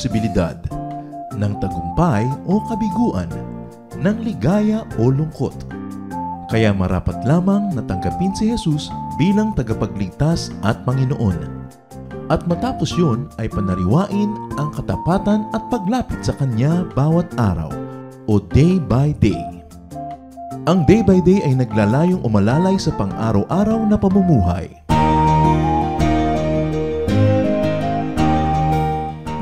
posibilidad, ng tagumpay o kabiguan, ng ligaya o lungkot. Kaya marapat lamang na tanggapin si Jesus bilang tagapagligtas at Panginoon. At matapos yun ay panariwain ang katapatan at paglapit sa Kanya bawat araw o day by day. Ang day by day ay naglalayong umalalay sa pang-araw-araw na pamumuhay.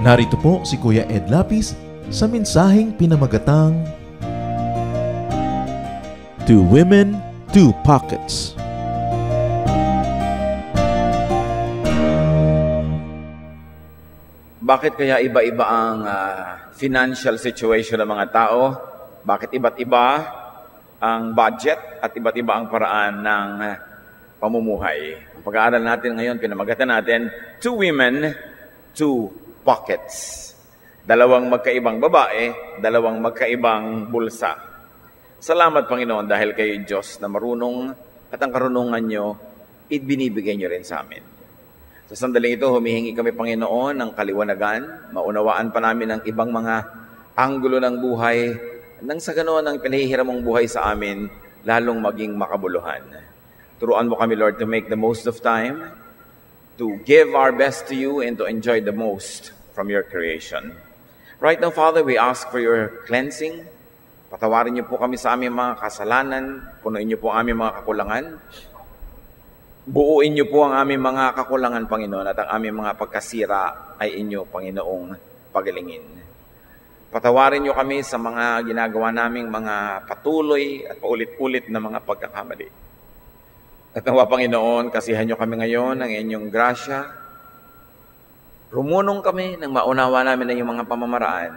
Narito po si Kuya Ed Lapis sa mensaheng pinamagatang Two Women, Two Pockets. Bakit kaya iba-iba ang financial situation ng mga tao? Bakit iba't iba ang budget at iba't iba ang paraan ng pamumuhay? Ang pag-aaral natin ngayon, pinamagatan natin, Two Women, Two Pockets. Dalawang magkaibang babae, dalawang magkaibang bulsa. Salamat, Panginoon, dahil kayo Diyos na marunong at ang karunungan nyo, ibinibigay nyo rin sa amin. Sa sandaling ito, humihingi kami, Panginoon, ng kaliwanagan. Maunawaan pa namin ang ibang mga anggulo ng buhay nang sa ganoon ang pinahihiram mong buhay sa amin, lalong maging makabuluhan. Turuan mo kami, Lord, to make the most of time, to give our best to you, and to enjoy the most from your creation. Right now, Father, we ask for your cleansing. Patawarin niyo po kami sa aming mga kasalanan. Punuin niyo po ang aming mga kakulangan. Buuin niyo po ang aming mga kakulangan, Panginoon, at ang aming mga pagkasira ay inyo, Panginoong, pagalingin. Patawarin niyo kami sa mga ginagawa naming mga patuloy at paulit-ulit na mga pagkakamali. At nawa, Panginoon, kasihan niyo kami ngayon ng inyong grasya. Rumunong kami nang maunawa namin ang iyong mga pamamaraan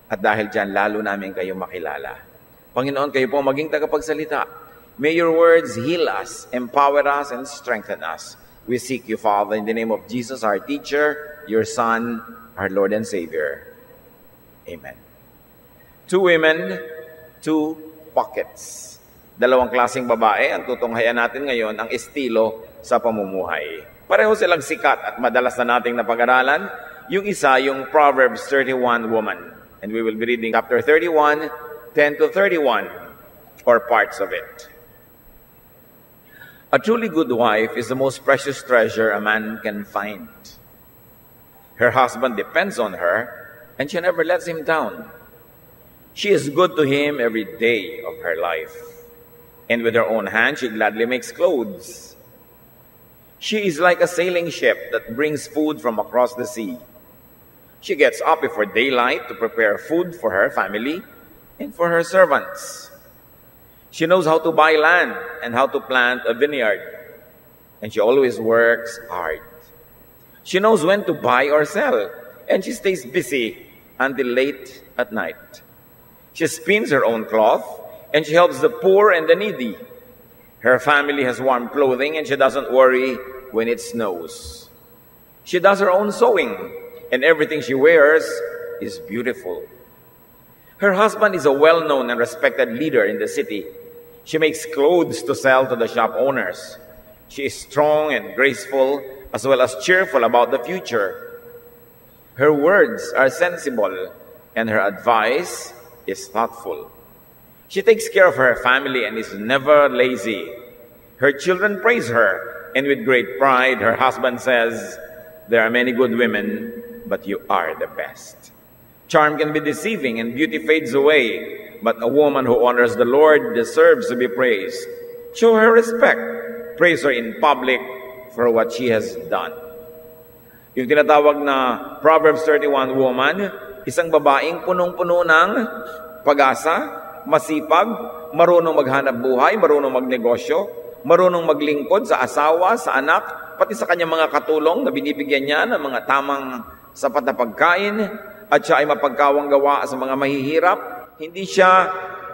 at dahil dyan, lalo namin kayo makilala. Panginoon, kayo po maging tagapagsalita. May your words heal us, empower us, and strengthen us. We seek you, Father, in the name of Jesus, our teacher, your Son, our Lord and Savior. Amen. Two women, two pockets. Dalawang klaseng babae ang tutunghayan natin ngayon ang estilo sa pamumuhay. Pareho silang sikat at madalas na nating napag-aralan. Yung isa, yung Proverbs 31 woman. And we will be reading chapter 31, 10 to 31, or parts of it. A truly good wife is the most precious treasure a man can find. Her husband depends on her, and she never lets him down. She is good to him every day of her life. And with her own hand, she gladly makes clothes. She is like a sailing ship that brings food from across the sea. She gets up before daylight to prepare food for her family and for her servants. She knows how to buy land and how to plant a vineyard. And she always works hard. She knows when to buy or sell. And she stays busy until late at night. She spins her own cloth. And she helps the poor and the needy. Her family has warm clothing. And she doesn't worry when it snows. She does her own sewing. And everything she wears is beautiful. Her husband is a well-known and respected leader in the city. She makes clothes to sell to the shop owners. She is strong and graceful, as well as cheerful about the future. Her words are sensible, and her advice is thoughtful. She takes care of her family and is never lazy. Her children praise her, and with great pride, her husband says, "There are many good women, but you are the best." Charm can be deceiving, and beauty fades away. But a woman who honors the Lord deserves to be praised. Show her respect. Praise her in public for what she has done. Yung tinatawag na Proverbs 31 woman, isang babaeng punong-puno ng pag-asa, masipag, marunong maghanap buhay, marunong magnegosyo, marunong maglingkod sa asawa, sa anak, pati sa kanyang mga katulong na binibigyan niya ng mga tamang sapat na pagkain, at siya ay mapagkawang gawa sa mga mahihirap. Hindi siya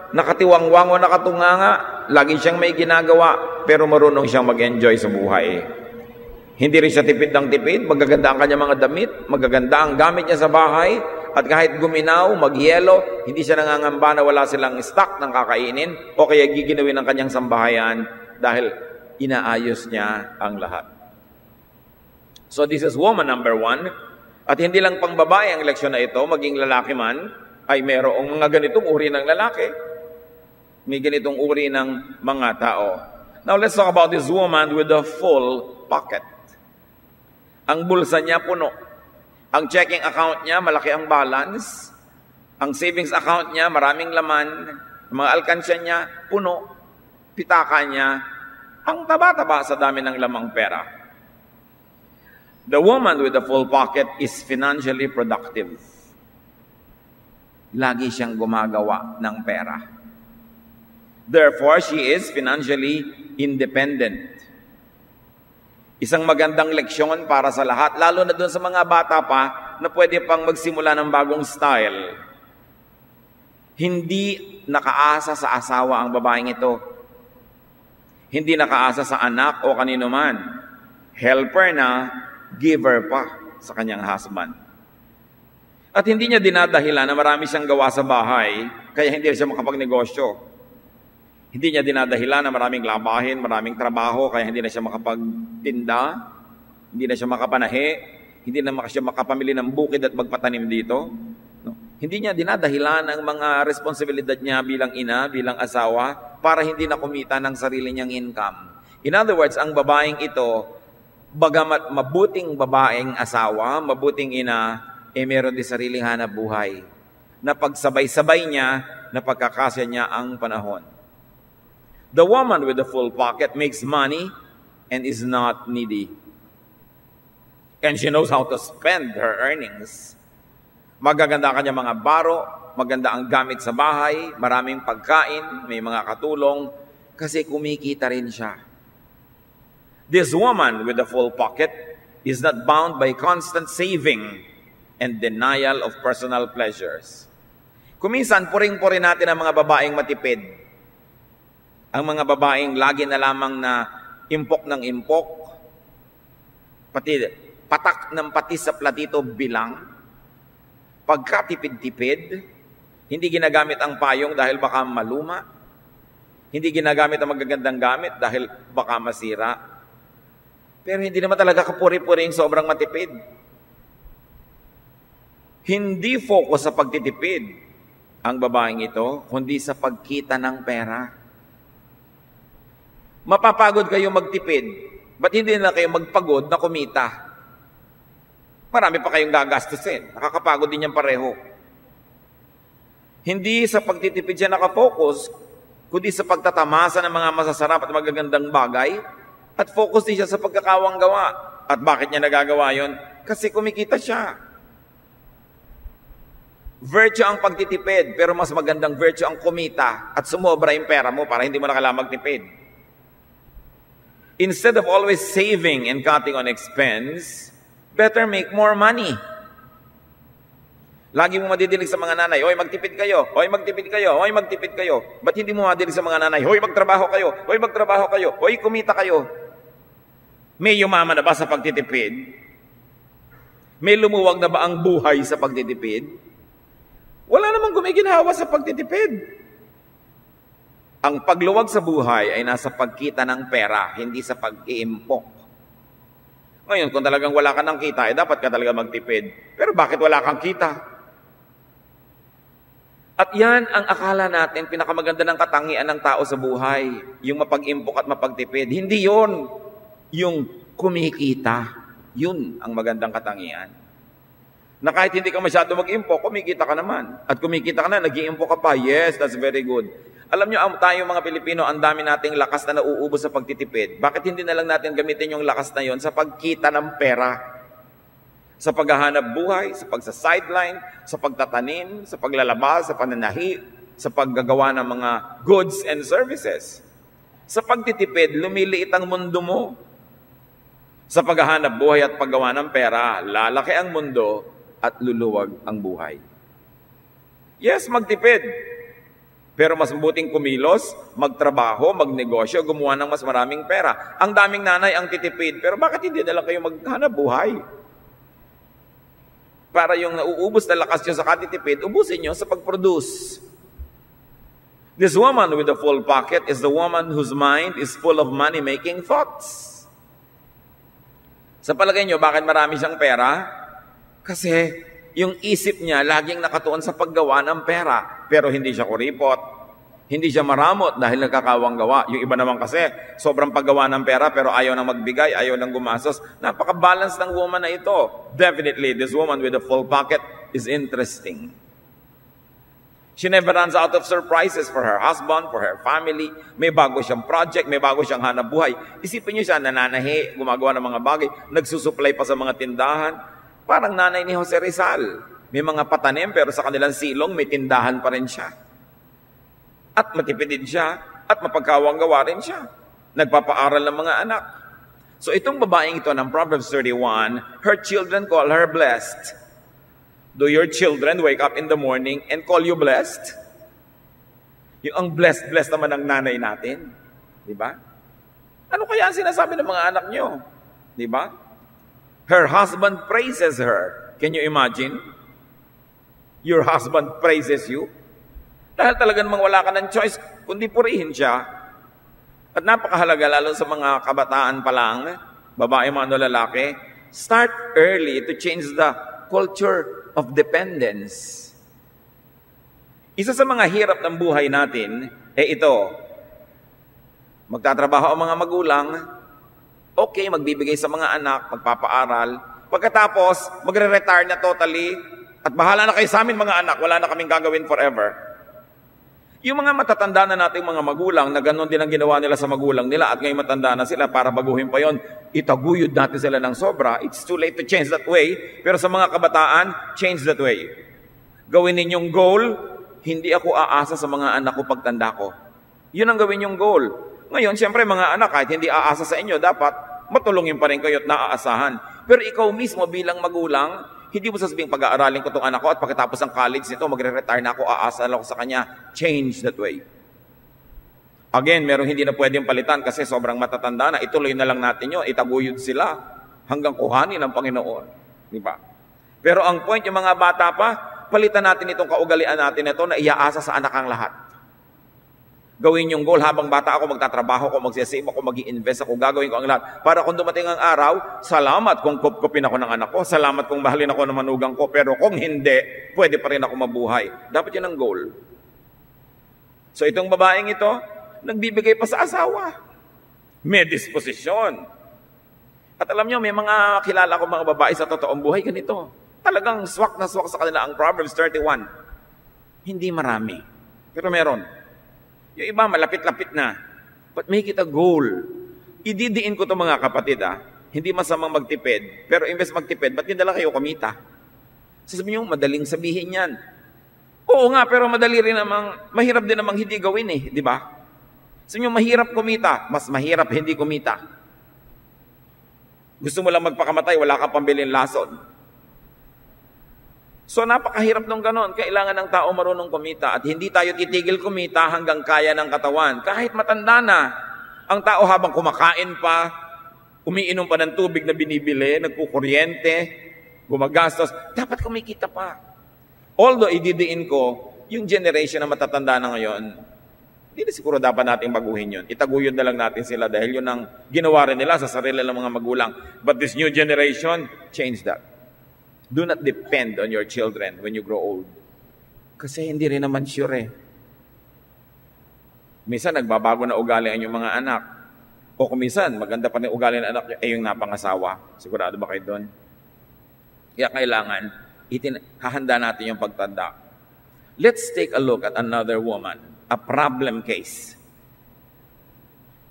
nakatiwangwang o nakatunganga. Lagi siyang may ginagawa, pero marunong siyang mag-enjoy sa buhay. Hindi rin siya tipid ng tipid. Magaganda ang kanyang mga damit. Magaganda ang gamit niya sa bahay. At kahit guminaw, magyelo, hindi siya nangangamba na wala silang stock ng kakainin o kaya giginawin ng kanyang sambahayan dahil inaayos niya ang lahat. So this is woman number one. At hindi lang pang babae ang leksyon na ito, maging lalaki man, ay mayroong mga ganitong uri ng lalaki. May ganitong uri ng mga tao. Now let's talk about this woman with a full pocket. Ang bulsa niya puno. Ang checking account niya, malaki ang balance. Ang savings account niya, maraming laman. Mga alkansya niya, puno. Pitaka niya, ang taba-taba sa dami ng lamang pera. The woman with a full pocket is financially productive. Lagi siyang gumagawa ng pera. Therefore, she is financially independent. Isang magandang leksyon para sa lahat, lalo na doon sa mga bata pa na pwede pang magsimula ng bagong style. Hindi nakaasa sa asawa ang babaeng ito. Hindi nakaasa sa anak o kanino man. Helper na, giver pa sa kanyang husband. At hindi niya dinadahilan na marami siyang gawa sa bahay, kaya hindi siya makapagnegosyo. Hindi niya dinadahilan na maraming labahin, maraming trabaho, kaya hindi na siya makapagtinda, hindi na siya makapanahi, hindi na siya makapamili ng bukid at magpatanim dito. No? Hindi niya dinadahilan ang mga responsibilidad niya bilang ina, bilang asawa, para hindi na kumita ng sarili niyang income. In other words, ang babaeng ito, bagamat mabuting babaeng asawa, mabuting ina, meron din sariling hanap buhay. Na pagsabay-sabay niya, na pagkakasya niya ang panahon. The woman with the full pocket makes money and is not needy. And she knows how to spend her earnings. Magaganda kanya mga baro, maganda ang gamit sa bahay, maraming pagkain, may mga katulong, kasi kumikita rin siya. This woman with the full pocket is not bound by constant saving and denial of personal pleasures. Kuminsan, puring-puri natin ang mga babaeng matipid. Ang mga babaeng lagi na lamang na impok ng impok, pati patak ng pati sa platito bilang, pagkatipid-tipid, hindi ginagamit ang payong dahil baka maluma, hindi ginagamit ang magagandang gamit dahil baka masira. Pero hindi naman talaga kapuri-puring sobrang matipid. Hindi focus sa pagtitipid ang babaeng ito, kundi sa pagkita ng pera. Mapapagod kayo magtipid, ba't hindi na kayo magpagod na kumita? Marami pa kayong gagastusin. Nakakapagod din yan pareho. Hindi sa pagtitipid siya nakafocus, kundi sa pagtatamasa ng mga masasarap at magagandang bagay, at focus din siya sa pagkakawang gawa. At bakit niya nagagawa yon? Kasi kumikita siya. Virtue ang pagtitipid, pero mas magandang virtue ang kumita at sumobra yung pera mo para hindi mo na kailangan magtipid. Instead of always saving and cutting on expense, better make more money. Lagi mo madidinig sa mga nanay, hoy magtipid kayo, hoy magtipid kayo, hoy magtipid kayo. Ba't hindi mo madidinig sa mga nanay, hoy magtrabaho kayo, hoy magtrabaho kayo, hoy kumita kayo? May yumaman na ba sa pagtitipid? May lumuwag na ba ang buhay sa pagtitipid? Wala namang gumiginhawa sa pagtitipid. Ang pagluwag sa buhay ay nasa pagkita ng pera, hindi sa pag-iimpok. Ngayon, kung talagang wala ka ng kita, dapat ka talaga magtipid. Pero bakit wala kang kita? At yan ang akala natin, pinakamaganda ng katangian ng tao sa buhay, yung mapag-impok at mapagtipid. Hindi yon, yung kumikita. Yun ang magandang katangian. Na kahit hindi ka masyado mag-impok, kumikita ka naman. At kumikita ka na, nag-iimpok ka pa. Yes, that's very good. Alam nyo, tayo mga Pilipino, ang dami nating lakas na nauubos sa pagtitipid. Bakit hindi na lang natin gamitin yung lakas na yon sa pagkita ng pera? Sa paghahanap buhay, sa pagsa-sideline, sa pagtatanim, sa paglalabas, sa pananahi, sa paggagawa ng mga goods and services. Sa pagtitipid, lumiliit ang mundo mo. Sa paghahanap buhay at paggawa ng pera, lalaki ang mundo at luluwag ang buhay. Yes, magtipid. Pero mas mabuting kumilos, magtrabaho, magnegosyo, gumawa ng mas maraming pera. Ang daming nanay ang titipid, pero bakit hindi na lang kayo maghanap buhay? Para yung nauubos na lakas nyo sa katitipid, ubusin nyo sa pag-produce. This woman with a full pocket is the woman whose mind is full of money-making thoughts. Sa palagay nyo, bakit marami siyang pera? Kasi yung isip niya laging nakatuon sa paggawa ng pera. Pero hindi siya kuripot. Hindi siya maramot dahil nagkakawang gawa. Yung iba naman kasi, sobrang paggawa ng pera pero ayaw nang magbigay, ayaw nang gumastos. Napaka-balance ng woman na ito. Definitely, this woman with a full pocket is interesting. She never runs out of surprises for her husband, for her family. May bago siyang project, may bago siyang hanap buhay. Isipin niyo siya, nananahi, gumagawa ng mga bagay, nagsusupply pa sa mga tindahan. Parang nanay ni Jose Rizal. May mga patanim pero sa kanilang silong may tindahan pa rin siya. At matipid din siya, at mapagkawang gawa rin siya. Nagpapaaral ng mga anak. So itong babaeng ito ng Proverbs 31, her children call her blessed. Do your children wake up in the morning and call you blessed? Yung ang blessed naman ng nanay natin. Di ba? Ano kaya ang sinasabi ng mga anak nyo? Di ba? Her husband praises her. Can you imagine? Your husband praises you? Dahil talagang wala ka ng choice, kundi purihin siya. At napakahalaga, lalo sa mga kabataan pa lang, babae man o lalaki, start early to change the culture of dependence. Isa sa mga hirap ng buhay natin, ito, magtatrabaho ang mga magulang, okay, magbibigay sa mga anak, magpapaaral, pagkatapos, magre-retire na totally, at bahala na kayo sa amin mga anak, wala na kaming gagawin forever. Yung mga matatanda na nating mga magulang na gano'n din ang ginawa nila sa magulang nila at ngayon matanda na sila para baguhin pa yon, itaguyod natin sila ng sobra. It's too late to change that way. Pero sa mga kabataan, change that way. Gawin ninyong goal, hindi ako aasa sa mga anak ko pagtanda ko. Yun ang gawin yung goal. Ngayon, siyempre mga anak, kahit hindi aasa sa inyo, dapat matulungin pa rin kayo at naaasahan. Pero ikaw mismo bilang magulang, hindi mo sasabihin pag-aaralin ko itong anak ko at pagkatapos ng college nito, magre-retire na ako, aasa lang ako sa kanya. Change that way. Again, meron hindi na pwedeng palitan kasi sobrang matatanda na. Ituloy na lang natin yun. Itaguyod sila hanggang kuhanin ng Panginoon. Di ba? Pero ang point, yung mga bata pa, palitan natin itong kaugalian natin ito na iaasa sa anak ang lahat. Gawin yung goal, habang bata ako, magtatrabaho ako, magsisave ako, mag-i-invest ako, gagawin ko ang lahat. Para kung dumating ang araw, salamat kung kupkupin ako ng anak ko, salamat kung mahalin ako ng manugang ko, pero kung hindi, pwede pa rin ako mabuhay. Dapat yun ang goal. So itong babaeng ito, nagbibigay pa sa asawa. May disposisyon. At alam nyo, may mga kilala ko mga babae sa totoong buhay ganito. Talagang swak na swak sa kanila ang Proverbs 31. Hindi marami, pero meron. Yung iba, malapit-lapit na. But make it a goal. Ididiin ko to mga kapatid, Hindi masamang magtipid. Pero imbes magtipid, ba't hindi lang kayo kumita? Sasabihin nyo, madaling sabihin yan. Oo nga, pero madali rin namang, mahirap din namang hindi gawin di ba? Sasabihin nyo, mahirap kumita. Mas mahirap hindi kumita. Gusto mo lang magpakamatay, wala kang pambilin lason. So napakahirap nung ganon. Kailangan ng tao marunong kumita at hindi tayo titigil kumita hanggang kaya ng katawan. Kahit matanda na, ang tao habang kumakain pa, umiinom pa ng tubig na binibili, nagkukuryente, gumagastos, dapat kumikita pa. Although ididiin ko, yung generation na matatanda na ngayon, hindi na siguro dapat natin baguhin yun. Itaguyod na lang natin sila dahil yun ang ginawa rin nila sa sarili ng mga magulang. But this new generation, change that. Do not depend on your children when you grow old. Kasi hindi rin naman sure Minsan nagbabago na ugali ang yung mga anak. O kung minsan, maganda pa na ugali ng anak yung napangasawa. Sigurado ba kayo doon? Kaya kailangan, hahanda natin yung pagtanda. Let's take a look at another woman. A problem case.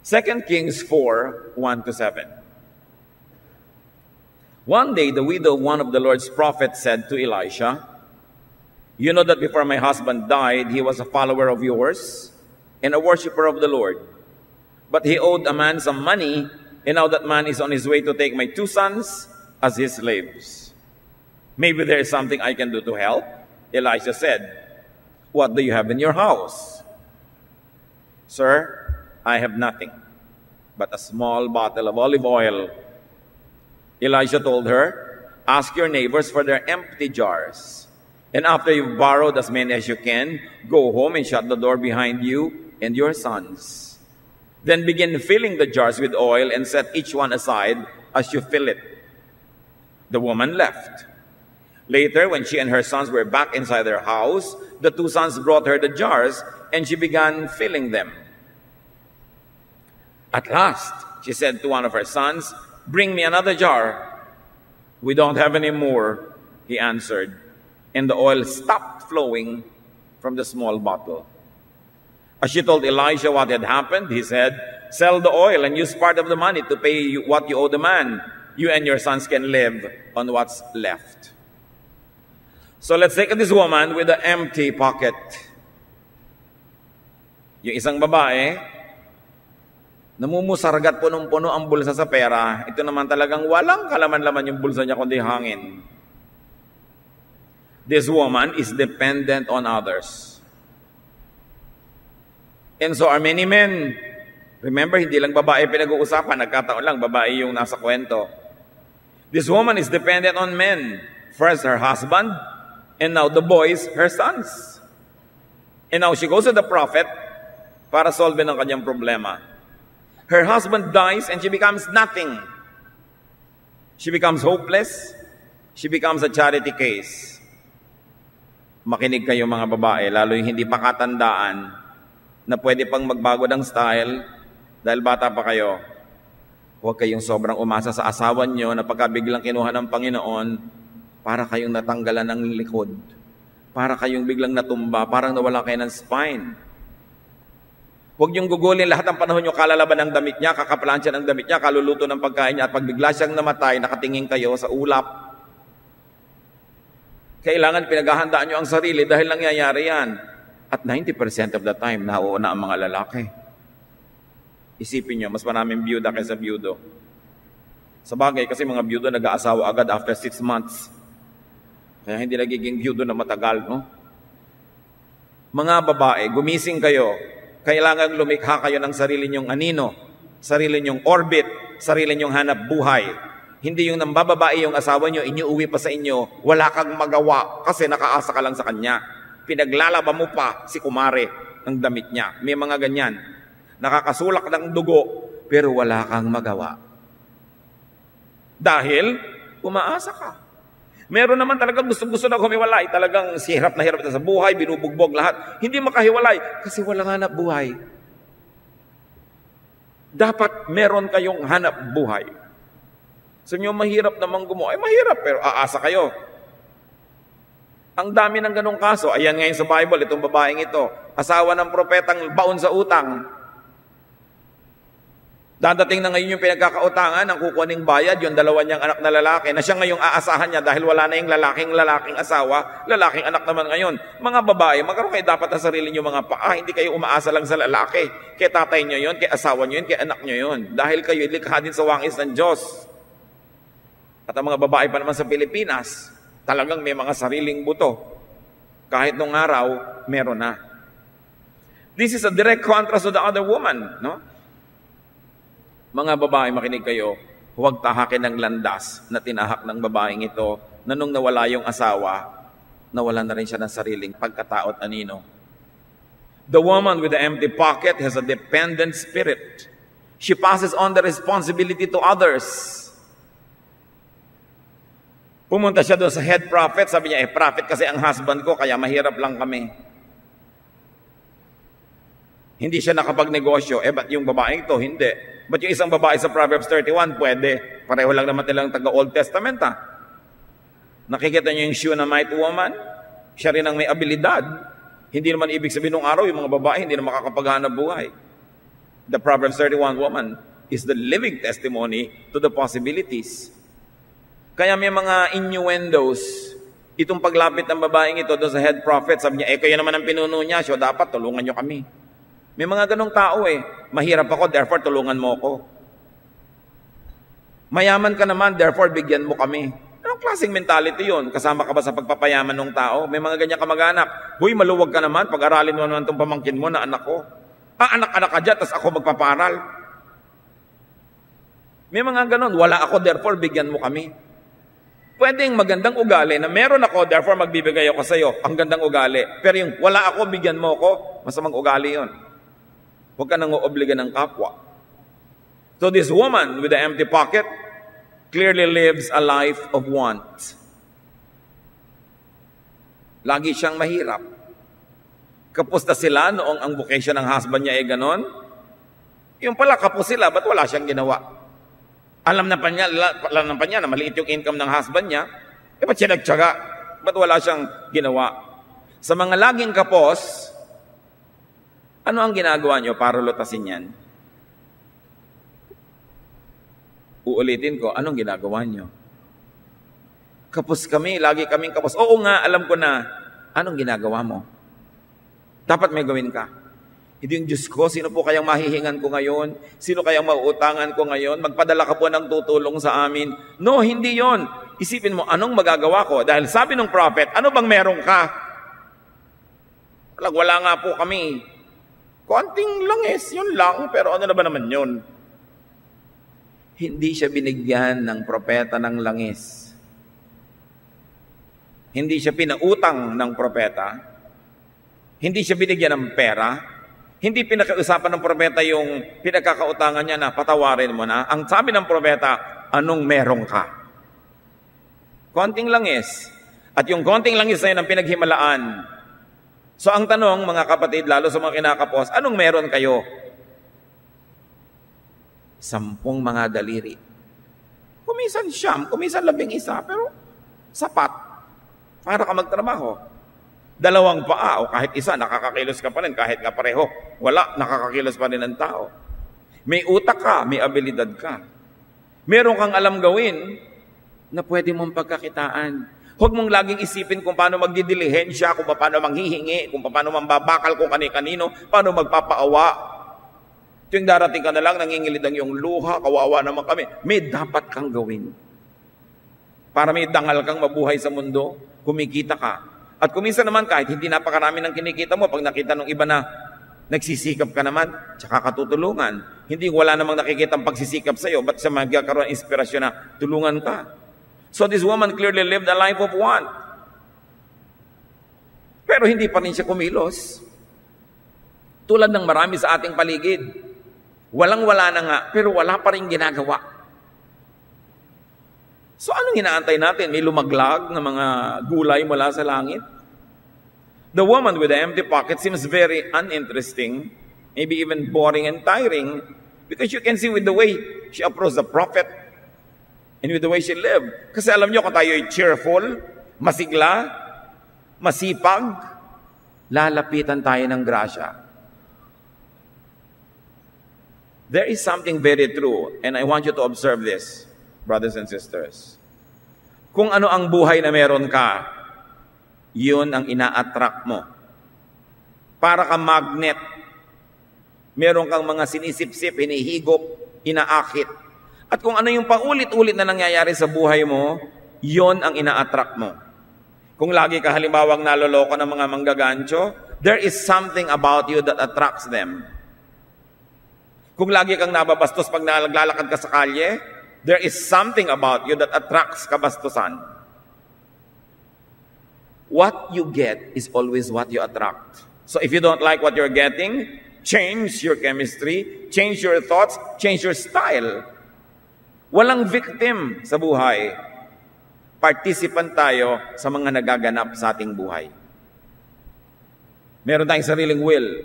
2 Kings 4, 1-7. One day, the widow of one of the Lord's prophets said to Elisha, "You know that before my husband died, he was a follower of yours and a worshiper of the Lord. But he owed a man some money, and now that man is on his way to take my 2 sons as his slaves. Maybe there is something I can do to help." Elisha said, "What do you have in your house?" "Sir, I have nothing but a small bottle of olive oil." Elisha told her, "Ask your neighbors for their empty jars. And after you've borrowed as many as you can, go home and shut the door behind you and your sons. Then begin filling the jars with oil and set each one aside as you fill it." The woman left. Later, when she and her sons were back inside their house, the two sons brought her the jars, and she began filling them. At last, she said to one of her sons, "Bring me another jar." "We don't have any more," he answered, and the oil stopped flowing from the small bottle. As she told Elisha what had happened, he said, "Sell the oil and use part of the money to pay you what you owe the man. You and your sons can live on what's left." So let's take this woman with an empty pocket. Yung isang babae, namumusargat punong-puno ang bulsa sa pera. Ito naman talagang walang kalaman-laman yung bulsa niya kundi hangin. This woman is dependent on others. And so are many men. Remember, hindi lang babae pinag-uusapan. Nagkataon lang, babae yung nasa kwento. This woman is dependent on men. First, her husband, and now the boys, her sons. And now she goes to the prophet para solve ng kanyang problema. Her husband dies and she becomes nothing. She becomes hopeless. She becomes a charity case. Makinig kayo mga babae, lalo yung hindi pa katandaan na pwede pang magbago ng style dahil bata pa kayo. Huwag kayong sobrang umasa sa asawa nyo na pagka biglang kinuha ng Panginoon, para kayong natanggalan ng likod. Para kayong biglang natumba, parang nawala kayo ng spine. Huwag niyong gugulin lahat ng panahon niyo, kalalaban ng damit niya, kakaplansya ng damit niya, kaluluto ng pagkain niya, at pag bigla siyang namatay, nakatingin kayo sa ulap. Kailangan pinaghahandaan niyo ang sarili dahil nangyayari yan. At 90% of the time, nauuna ang mga lalaki. Isipin niyo, mas maraming byuda kaysa byudo. Sa bagay, kasi mga byudo nag-aasawa agad after 6 months. Kaya hindi nagiging byudo na matagal, no? Mga babae, gumising kayo. Kailangan lumikha kayo ng sarili nyong anino, sarili nyong orbit, sarili nyong hanap buhay. Hindi yung nambababae yung asawa nyo, inyuuwi pa sa inyo, wala kang magawa kasi nakaasa ka lang sa kanya. Pinaglalaba mo pa si kumare ng damit niya. May mga ganyan. Nakakasulak ng dugo, pero wala kang magawa. Dahil umaasa ka. Meron naman talagang gusto na humiwalay. Talagang hirap na sa buhay, binubugbog lahat. Hindi makahiwalay kasi walang hanap buhay. Dapat meron kayong hanap buhay. Sa inyo mahirap namang gumawa. Ay mahirap pero aasa kayo. Ang dami ng ganong kaso. Ayan ngayon sa Bible, itong babaeng ito. Asawa ng propetang baon sa utang. Dadating na ngayon yung pinagkakautangan ng kukuning bayad, yung dalawa niyang anak na lalaki, na siya ngayong aasahan niya dahil wala na yung lalaking asawa, lalaking anak naman ngayon. Mga babae, magkaroon kayo dapat na sarili niyo mga paa, hindi kayo umaasa lang sa lalaki. Kay tatay niyo yun, kay asawa niyo yun, kay anak niyo yun. Dahil kayo ilikha din sa wangis ng Diyos. At ang mga babae pa naman sa Pilipinas, talagang may mga sariling buto. Kahit nung araw, meron na. This is a direct contrast to the other woman, no? Mga babae, makinig kayo, huwag tahakin ng landas na tinahak ng babaeng ito na nung nawala yung asawa, nawala na rin siya ng sariling pagkatao at anino. The woman with the empty pocket has a dependent spirit. She passes on the responsibility to others. Pumunta siya doon sa head prophet, sabi niya, prophet kasi ang husband ko, kaya mahirap lang kami. Hindi siya nakapagnegosyo. Ba't yung babaeng ito? Hindi. Ba't yung isang babae sa Proverbs 31? Pwede. Pareho lang naman nilang taga-Old Testament, ha? Nakikita niyo yung Shunammite woman? Siya rin ang may abilidad. Hindi naman ibig sabihin nung araw, yung mga babae hindi na makakapaghanap buhay. The Proverbs 31 woman is the living testimony to the possibilities. Kaya may mga innuendos. Itong paglapit ng babaeng ito doon sa head prophet, sabi niya, kayo naman ang pinuno niya, so dapat tulungan niyo kami. May mga ganong tao mahirap ako, therefore tulungan mo ako. Mayaman ka naman, therefore bigyan mo kami. Anong klaseng mentality yun? Kasama ka ba sa pagpapayaman ng tao? May mga ganyan kamag-anak. Huy, maluwag ka naman, pag-aralin mo naman itong pamangkin mo na anak ko. Anak-anak ka dyan, tas ako magpaparal. May mga ganon, wala ako, therefore bigyan mo kami. Pwedeng magandang ugali na meron ako, therefore magbibigay ako sa iyo. Ang gandang ugali. Pero yung wala ako, bigyan mo ako, masamang ugali yun. Huwag ka nang uobliga ng kapwa. So this woman with the empty pocket clearly lives a life of want. Lagi siyang mahirap. Kapos na sila noong ang vocation ng husband niya ay ganon. Yung pala kapos sila, ba't wala siyang ginawa? Alam na pa niya na maliit yung income ng husband niya, ba't siya nagtyaga? Ba't wala siyang ginawa? Sa mga laging kapos, ano ang ginagawa niyo para lutasin yan? Uulitin ko, anong ginagawa niyo? Kapos kami, lagi kaming kapos. Oo nga, alam ko na. Anong ginagawa mo? Dapat may gawin ka. Hindi yung Diyos ko, sino po kayang mahihingan ko ngayon? Sino kayang mauutangan ko ngayon? Magpadala ka po ng tutulong sa amin. No, hindi yon. Isipin mo, anong magagawa ko? Dahil sabi ng prophet, ano bang meron ka? Wala nga po kami. Konting langis, yun lang. Pero ano na ba naman yun? Hindi siya binigyan ng propeta ng langis. Hindi siya pinautang ng propeta. Hindi siya binigyan ng pera. Hindi pinakausapan ng propeta yung pinagkakautangan niya na patawarin mo na. Ang sabi ng propeta, anong meron ka? Konting langis. At yung konting langis na yun ang pinaghimalaan. So ang tanong, mga kapatid, lalo sa mga kinakapos, anong meron kayo? 10 mga daliri. Kumisan 9, kumisan 11, pero sapat para ka magtrabaho. 2 paa o kahit isa, nakakakilos ka pa rin, kahit nga pareho. Wala, nakakakilos pa rin ang tao. May utak ka, may abilidad ka. Meron kang alam gawin na pwede mong pagkakitaan. Huwag mong laging isipin kung paano magdidilihensya, kung paano manghihingi, kung paano mambabakal kung kani-kanino, paano magpapaawa. Tuwing darating ka na lang, nangingilid ang iyong luha, kawawa naman kami. May dapat kang gawin. Para may dangal kang mabuhay sa mundo, kumikita ka. At kuminsan naman kahit hindi napakarami ng kinikita mo, pag nakita ng iba na nagsisikap ka naman, tsaka katutulungan. Hindi wala namang nakikita ang pagsisikap sa iyo, ba't siya magkakaroon ng inspirasyon na tulungan ka? So this woman clearly lived a life of want. Pero hindi pa rin siya kumilos. Tulad ng marami sa ating paligid. Walang-wala na nga, pero wala pa rin ginagawa. So anong inaantay natin? May lumaglag na mga gulay mula sa langit? The woman with the empty pocket seems very uninteresting, maybe even boring and tiring, because you can see with the way she approached the prophet and with the way she lived. Kasi alam niyo, kung tayo ay cheerful, masigla, masipag, lalapitan tayo ng grasya. There is something very true, and I want you to observe this, brothers and sisters. Kung ano ang buhay na meron ka, yun ang ina-attract mo. Para kang magnet. Meron kang mga sinisip-sip, hinihigop, inaakit. At kung ano yung paulit-ulit na nangyayari sa buhay mo, yun ang ina-attract mo. Kung lagi ka halimbawang naloloko ng mga manggagancho, there is something about you that attracts them. Kung lagi kang nababastos pag naglalakad ka sa kalye, there is something about you that attracts kabastusan. What you get is always what you attract. So if you don't like what you're getting, change your chemistry, change your thoughts, change your style. Walang victim sa buhay. Participant tayo sa mga nagaganap sa ating buhay. Meron tayong sariling will.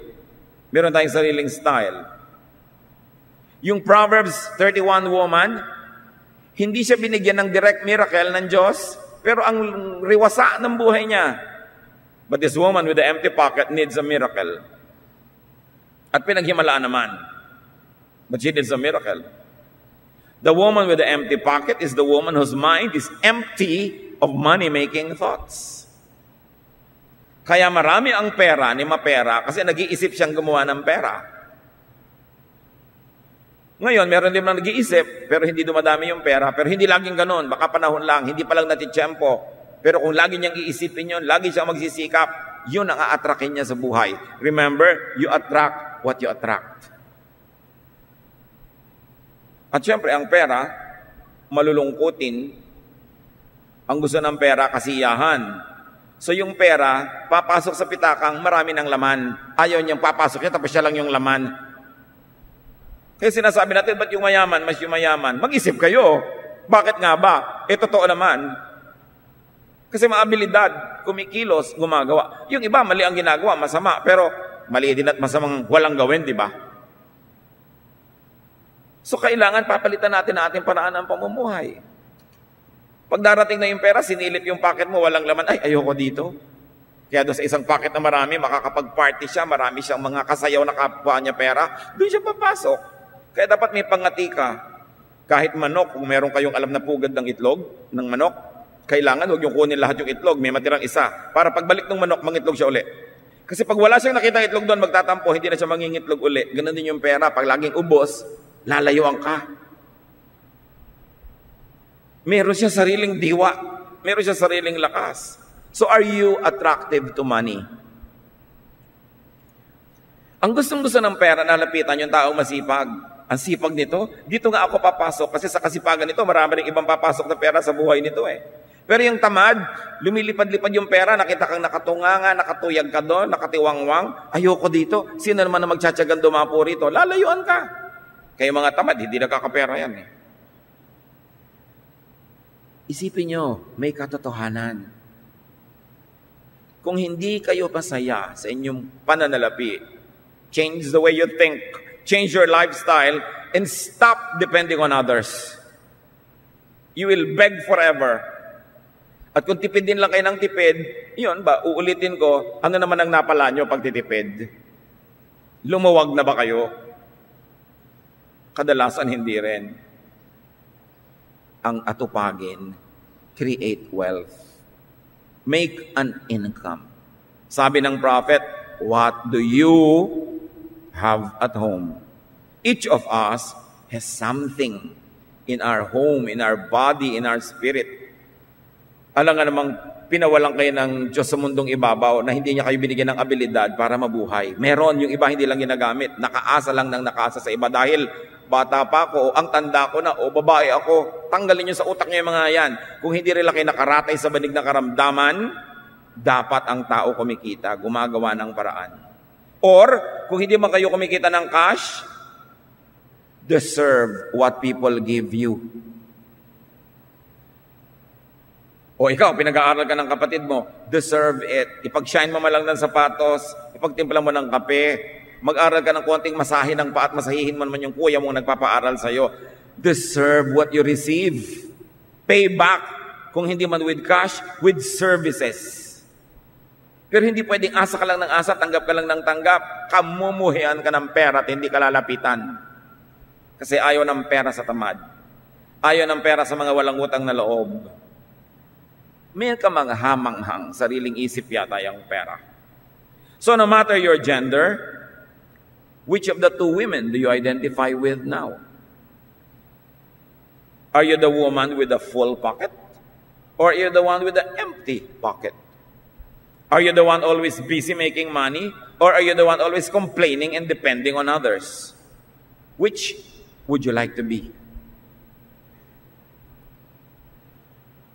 Meron tayong sariling style. Yung Proverbs 31 woman, hindi siya binigyan ng direct miracle ng Diyos, pero ang riwasa ng buhay niya. But this woman with the empty pocket needs a miracle. At pinaghimalaan naman. But she needs a miracle. The woman with the empty pocket is the woman whose mind is empty of money-making thoughts. Kaya marami ang pera ni mapera kasi nag-iisip siyang gumawa ng pera. Ngayon, meron din na nag-iisip, pero hindi dumadami yung pera, pero hindi laging ganun, baka panahon lang, hindi pa lang natitsyempo. Pero kung lagi niyang iisipin yun, lagi siyang magsisikap, yun ang a-attractin niya sa buhay. Remember, you attract what you attract. At syempre, ang pera, malulungkutin. Ang gusto ng pera, kasiyahan. So yung pera, papasok sa pitakang, marami ng laman. Ayaw niyang papasok niya, tapos siya lang yung laman. Kaya sinasabi natin, ba't yung mayaman, mas yung mayaman? Mag-isip kayo. Bakit nga ba? Totoo naman. Kasi maabilidad, kumikilos, gumagawa. Yung iba, mali ang ginagawa, masama. Pero mali din at masamang walang gawin, di ba? So kailangan papalitan natin ang ating paraan ng pamumuhay. Pag darating na yung pera, sinilip yung pocket mo, walang laman, ay, ayoko dito. Kaya doon sa isang pocket na marami, makakapag-party siya, marami siyang mga kasayaw na kapwa niya pera, doon siya papasok. Kaya dapat may pangati ka. Kahit manok, kung meron kayong alam na pugad ng itlog, ng manok, kailangan huwag yung kunin lahat yung itlog, may matirang isa. Para pagbalik ng manok, mangitlog siya uli. Kasi pag wala siyang nakita ng itlog doon, magtatampo, hindi na siya mangingitlog uli. Ganun din yung pera. Pag laging ubos, lalayuan ka. Meron siya sariling diwa. Meron siya sariling lakas. So are you attractive to money? Ang gustong-gusto ng pera, nalapitan yung taong masipag. Ang sipag nito, dito nga ako papasok kasi sa kasipagan nito, marami rin ibang papasok na pera sa buhay nito eh. Pero yung tamad, lumilipad-lipad yung pera, nakita kang nakatunganga, nakatuyag ka doon, nakatiwangwang, ayoko dito, sino naman na magtsatsagang dumapo rito, lalayuan ka. Kaya mga tamad, hindi nakakapera yan eh. Isipin nyo, may katotohanan. Kung hindi kayo pasaya sa inyong pananalapi, change the way you think, change your lifestyle, and stop depending on others. You will beg forever. At kung tipid din lang kayo ng tipid, yun ba, uulitin ko, ano naman ang napala nyo pag titipid? Lumuwag na ba kayo? Kadalasan hindi rin. Ang atupagin, create wealth. Make an income. Sabi ng prophet, what do you have at home? Each of us has something in our home, in our body, in our spirit. Alam nga namang pinawalan kayo ng Diyos sa mundong ibabaw na hindi niya kayo binigyan ng abilidad para mabuhay. Meron, yung iba hindi lang ginagamit. Nakaasa lang ng nakaasa sa iba dahil bata pa ako, o ang tanda ko na, o babae ako, tanggalin nyo sa utak nyo yung mga yan. Kung hindi rin kayo nakaratay sa banig na karamdaman, dapat ang tao kumikita, gumagawa ng paraan. Or, kung hindi man kayo kumikita ng cash, deserve what people give you. O ikaw, pinag-aaral ka ng kapatid mo, deserve it. Ipag-shine mo malang ng sapatos, ipagtimpla mo ng kape, mag-aral ka ng konting masahe ng pa at masahihin mo naman yung kuya mong nagpapaaral sa'yo. Deserve what you receive. Pay back, kung hindi man with cash, with services. Pero hindi pwedeng asa ka lang ng asa, tanggap ka lang ng tanggap. Kamumuhian ka ng pera at hindi ka lalapitan. Kasi ayaw ng pera sa tamad. Ayaw ng pera sa mga walang utang na loob. May ka mga hamanghang, sariling isip yata yung pera. So no matter your gender, which of the two women do you identify with now? Are you the woman with the full pocket? Or are you the one with the empty pocket? Are you the one always busy making money? Or are you the one always complaining and depending on others? Which would you like to be?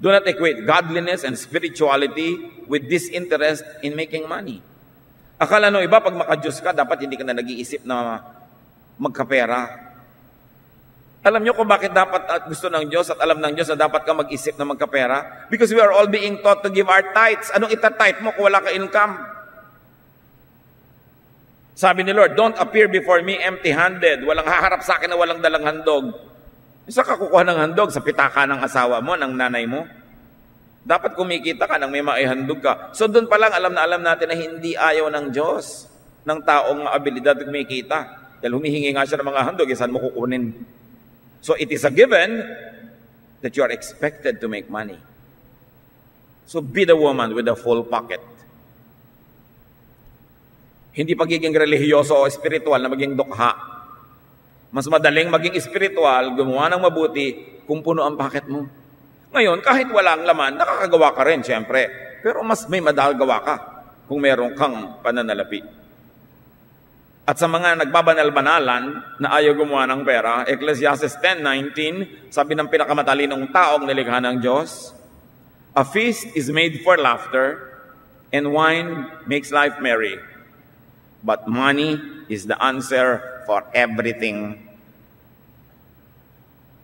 Do not equate godliness and spirituality with disinterest in making money. Akala no iba, pag maka-Diyos ka, dapat hindi ka na nag-iisip na magkapera. Alam nyo kung bakit dapat at gusto ng Diyos at alam ng Diyos na dapat ka mag-isip na magkapera? Because we are all being taught to give our tithes. Anong ita-tithe mo kung wala ka income? Sabi ni Lord, don't appear before me empty-handed. Walang haharap sa akin na walang dalang handog. Isa ka kukuha ng handog sa pitaka ng asawa mo, ng nanay mo. Dapat kumikita ka nang may maihandog ka. So doon pa lang alam natin na hindi ayaw ng Diyos ng taong abilidad kumikita. Dahil humihingi nga siya ng mga handog, saan mo kukunin? So it is a given that you are expected to make money. So be the woman with a full pocket. Hindi pagiging relihiyoso o spiritual na maging dukha. Mas madaling maging spiritual, gumawa ng mabuti kung puno ang pocket mo. Ngayon, kahit walang laman, nakakagawa ka rin, siyempre. Pero mas may madagawa ka kung meron kang pananalapi. At sa mga nagbabanal-banalan na ayaw gumawa ng pera, Ecclesiastes 10:19, sabi ng pinakamatalinong taong nilikha ng Diyos, a feast is made for laughter, and wine makes life merry. But money is the answer for everything.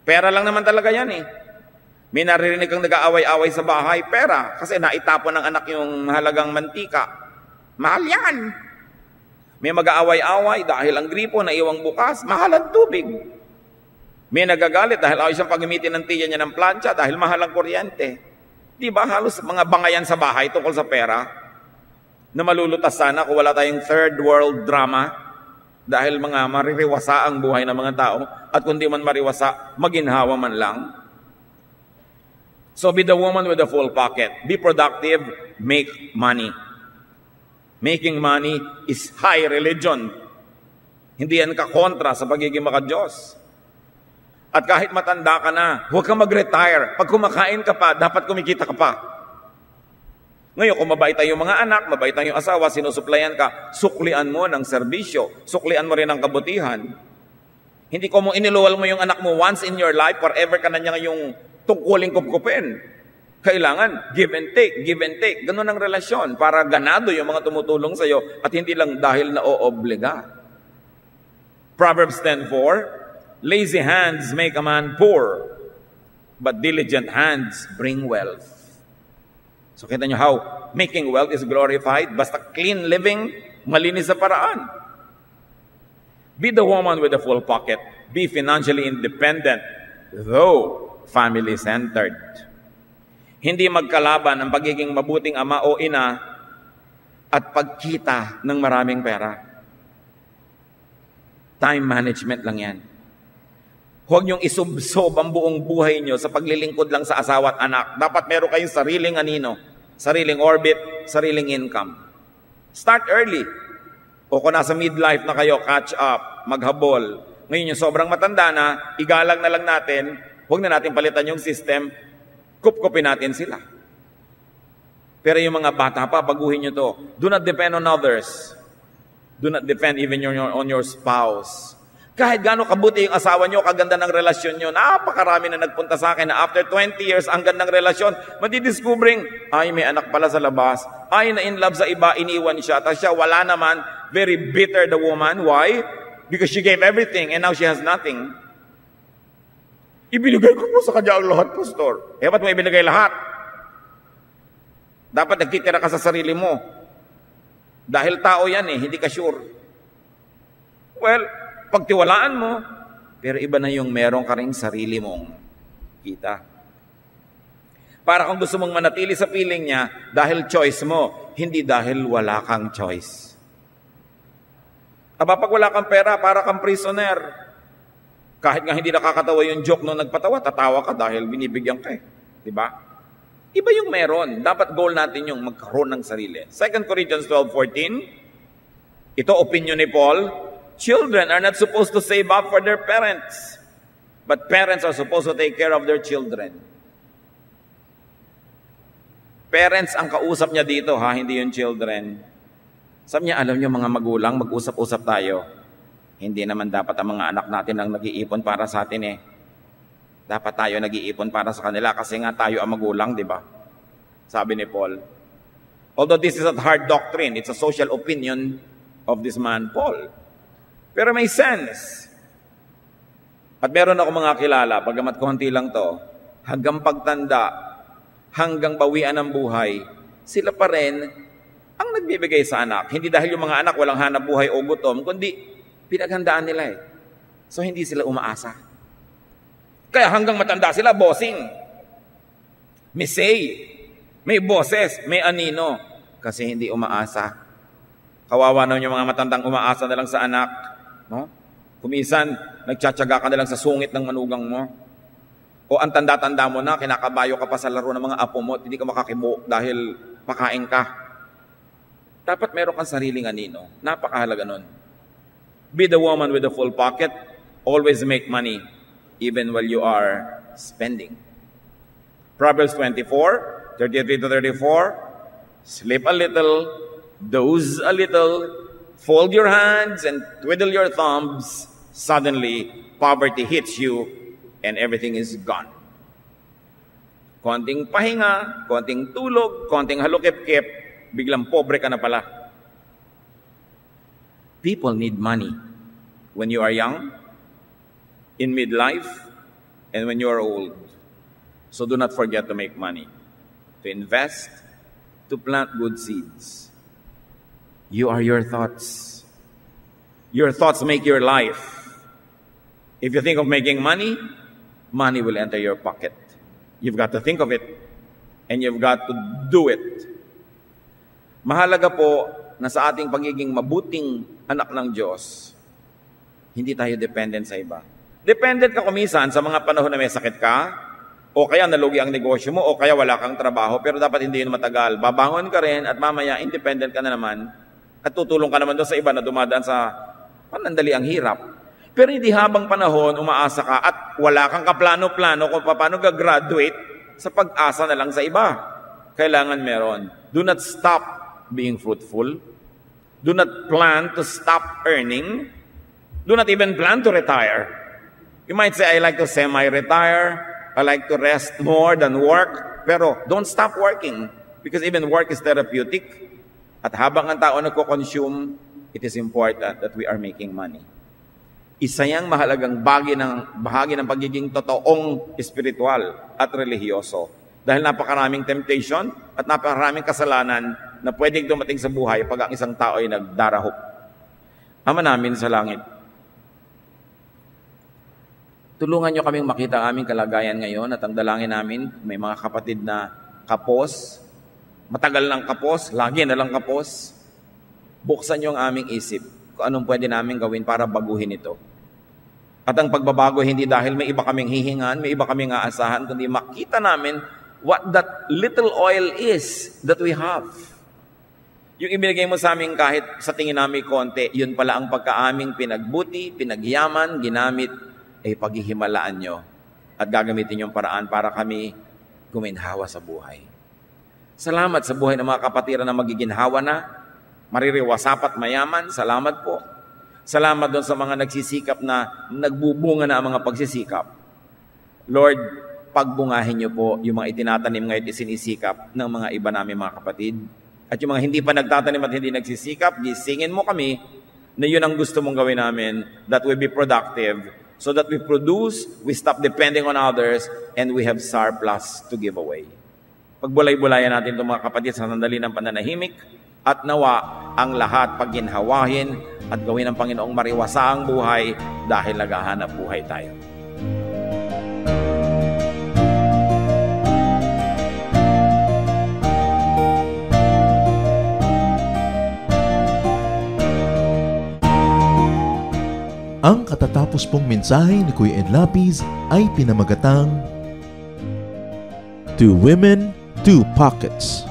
Pera lang naman talaga yan eh. May naririnig kang nag-aaway-away sa bahay, pera, kasi naitapon ng anak yung mahalagang mantika. Mahal yan. May mag-aaway-away dahil ang gripo na iwang bukas, mahal ang tubig. May nagagalit dahil ayaw siyang pagamitin ng tiyan niya ng plancha dahil mahal ang kuryente. Di ba halos mga bangayan sa bahay tungkol sa pera na malulutas sana kung wala tayong third world drama dahil mga maririwasa ang buhay ng mga tao at kung di man mariwasa, maginhawa man lang. So be the woman with a full pocket. Be productive, make money. Making money is high religion. Hindi yan kakontra sa pagiging maka-Diyos. At kahit matanda ka na, huwag kang mag-retire. Pag kumakain ka pa, dapat kumikita ka pa. Ngayon, kung mabait tayong mga anak, mabait tayong asawa, sinusuplayan ka, suklian mo ng serbisyo, suklian mo rin ng kabutihan. Hindi ko mo iniluwal mo yung anak mo once in your life, forever ka na niya yung tungkuling kupkupin. Kailangan give and take, give and take. Ganun ang relasyon para ganado yung mga tumutulong sa iyo at hindi lang dahil na-oobliga. Proverbs 10:4, lazy hands make a man poor, but diligent hands bring wealth. So kita nyo how making wealth is glorified. Basta clean living, malinis sa paraan. Be the woman with a full pocket. Be financially independent, though family-centered. Hindi magkalaban ang pagiging mabuting ama o ina at pagkita ng maraming pera. Time management lang yan. Huwag niyong isubsob ang buong buhay niyo sa paglilingkod lang sa asawa at anak. Dapat meron kayong sariling anino, sariling orbit, sariling income. Start early. O kung nasa midlife na kayo, catch up, maghabol. Ngayon yung sobrang matanda na, igalang na lang natin, huwag na natin palitan yung system, kupkupin natin sila. Pero yung mga bata pa, baguhin nyo to. Do not depend on others. Do not depend even on your spouse. Kahit gaano kabuti yung asawa nyo, kaganda ng relasyon nyo, napakarami na nagpunta sa akin na after 20 years, ang gandang relasyon, madidiscovering, ay, may anak pala sa labas, ay, na-in love sa iba, iniwan siya, tapos siya, wala naman, very bitter the woman. Why? Because she gave everything and now she has nothing. Ibinigay ko po sa kanya ang lahat, pastor. Ba't mo ibinigay lahat? Dapat nagtitira ka sa sarili mo. Dahil tao yan hindi ka sure. Well, pagtiwalaan mo, pero iba na yung meron ka ring sarili mong kita. Para kung gusto mong manatili sa piling niya, dahil choice mo, hindi dahil wala kang choice. Pag wala kang pera, para kang prisoner. Kahit nga hindi nakakatawa yung joke nung nagpatawa, tatawa ka dahil binibigyan ka Diba? Iba yung meron. Dapat goal natin yung magkaroon ng sarili. 2 Corinthians 12:14, ito opinion ni Paul, children are not supposed to save up for their parents, but parents are supposed to take care of their children. Parents ang kausap niya dito, hindi yung children. Sabi niya, alam niyo mga magulang, mag-usap-usap tayo. Hindi naman dapat ang mga anak natin ang nag-iipon para sa atin Dapat tayo nag-iipon para sa kanila kasi nga tayo ang magulang, di ba? Sabi ni Paul. Although this is a hard doctrine, it's a social opinion of this man, Paul. Pero may sense. At meron ako mga kilala, pagamat konti lang to, hanggang pagtanda, hanggang bawian ng buhay, sila pa rin ang nagbibigay sa anak. Hindi dahil yung mga anak walang hanap buhay o gutom, kundi pinaghandaan nila So hindi sila umaasa. Kaya hanggang matanda sila, bossing. May say, may bosses, may anino. Kasi hindi umaasa. Kawawa na yung mga matandang umaasa na lang sa anak. No? Kumisan, nagtsatsaga ka na lang sa sungit ng manugang mo. O ang tanda-tanda mo na, kinakabayo ka pa sa laro ng mga apo mo at hindi ka makakibo dahil pakain ka. Dapat meron kang sariling anino. Napakahalaga nun. Be the woman with a full pocket. Always make money, even while you are spending. Proverbs 24:33-34, sleep a little, doze a little, fold your hands and twiddle your thumbs. Suddenly, poverty hits you and everything is gone. Konting pahinga, konting tulog, konting halukip-kip, biglang pobre ka na pala. People need money when you are young, in midlife, and when you are old. So do not forget to make money, to invest, to plant good seeds. You are your thoughts. Your thoughts make your life. If you think of making money, money will enter your pocket. You've got to think of it, and you've got to do it. Mahalaga po na sa ating pagiging mabuting anak ng Diyos, hindi tayo dependent sa iba. Dependent ka kumisan sa mga panahon na may sakit ka, o kaya nalugi ang negosyo mo, o kaya wala kang trabaho, pero dapat hindi yun matagal. Babangon ka rin at mamaya independent ka na naman at tutulong ka naman doon sa iba na dumadaan sa panandali ang hirap. Pero hindi habang panahon umaasa ka at wala kang kaplano-plano kung paano gagraduate sa pag-asa na lang sa iba. Kailangan meron. Do not stop being fruitful. Do not plan to stop earning. Do not even plan to retire. You might say, I like to semi-retire. I like to rest more than work. Pero don't stop working because even work is therapeutic. At habang ang tao nagko-consume, it is important that we are making money. Isa yang mahalagang bahagi ng pagiging totoong espiritual at relihiyoso. Dahil napakaraming temptation at napakaraming kasalanan na pwedeng dumating sa buhay pag ang isang tao ay nagdarahop. Ama namin sa langit, tulungan niyo kaming makita ang aming kalagayan ngayon at ang dalangin namin, may mga kapatid na kapos, matagal ng kapos, lagi na lang kapos. Buksan niyo ang aming isip kung anong pwede namin gawin para baguhin ito. At ang pagbabago hindi dahil may iba kaming hihingan, may iba kaming aasahan, kundi makita namin what that little oil is that we have. Yung ibinigay mo sa amin kahit sa tingin namin konti, yun pala ang pagkaaming pinagbuti, pinagyaman, ginamit, ay paghihimalaan nyo at gagamitin yung paraan para kami guminhawa sa buhay. Salamat sa buhay ng mga kapatiran na magiginhawa na, maririwasap at mayaman. Salamat po. Salamat doon sa mga nagsisikap na nagbubunga na ang mga pagsisikap. Lord, pagbungahin niyo po yung mga itinatanim ngayon isinisikap ng mga iba namin mga kapatid. At yung mga hindi pa nagtatanim at hindi nagsisikap, gisingin mo kami na yun ang gusto mong gawin namin, that we be productive, so that we produce, we stop depending on others, and we have surplus to give away. Pagbulay-bulayan natin itong mga kapatid sa sandali ng pananahimik, at nawa ang lahat pagginhawahin at gawin ng Panginoong mariwasa ang buhay dahil naghahanap buhay tayo. Ang katatapos pong mensahe ni Kuya Ed Lapiz ay pinamagatang Two Women, Two Pockets.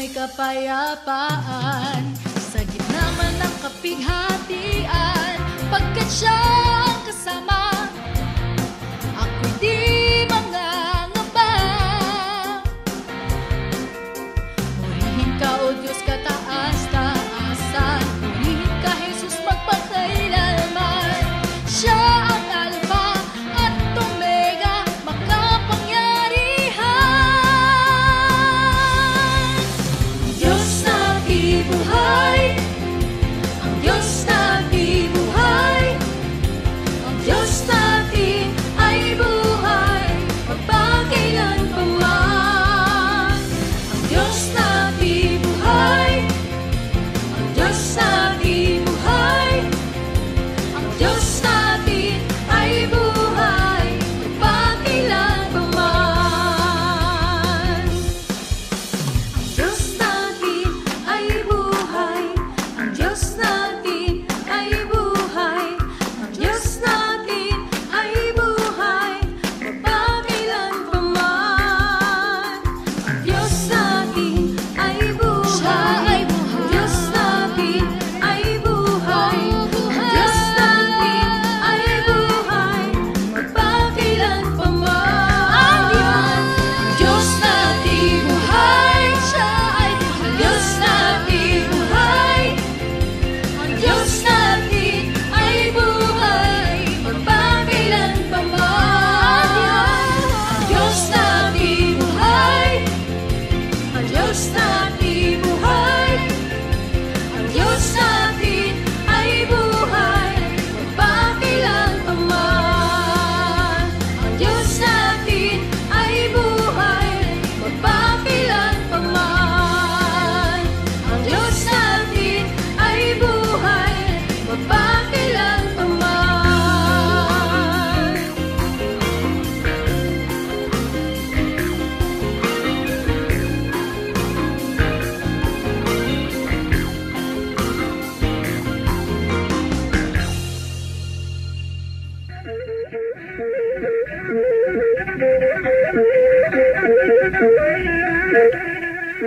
may kapayapaan sa gitna man ng kapighatian, pagkat siya ang kasama, ako'y di mangangamba. Purihin ka, O Diyos, kataas-taasan, purihin ka, Jesus, magpakailanman. Siya ang Alpha at Omega, makapangyarihan. Diyos na bibuhay, ang Diyos na bibuhay, ang Diyos natin ay buhay, magpakailanpaman. Ang Diyos na bibuhay, ang Diyos na bibuhay, ang Diyos natin ay buhay, magpakailanpaman. Ang Diyos natin ay buhay, ang Diyos natin ay buhay, ang Diyos natin ay buhay, magpakailanpaman. Ang Diyos natin ay buhay, siya ay buhay. Ang Diyos natin ay buhay, ang Diyos natin ay buhay, magpakailanpaman. Ang Diyos natin buhay, siya ay buhay. Ang Diyos natin buhay, ang Diyos natin ay buhay, magpakailanpaman. Ang Diyos natin buhay, ang Diyos natin buhay, ang Diyos natin ay buhay, magpakailanpaman. Ang Diyos natin ay buhay, magpakailanpaman. Ang Diyos natin ay buhay, magpakailanpaman.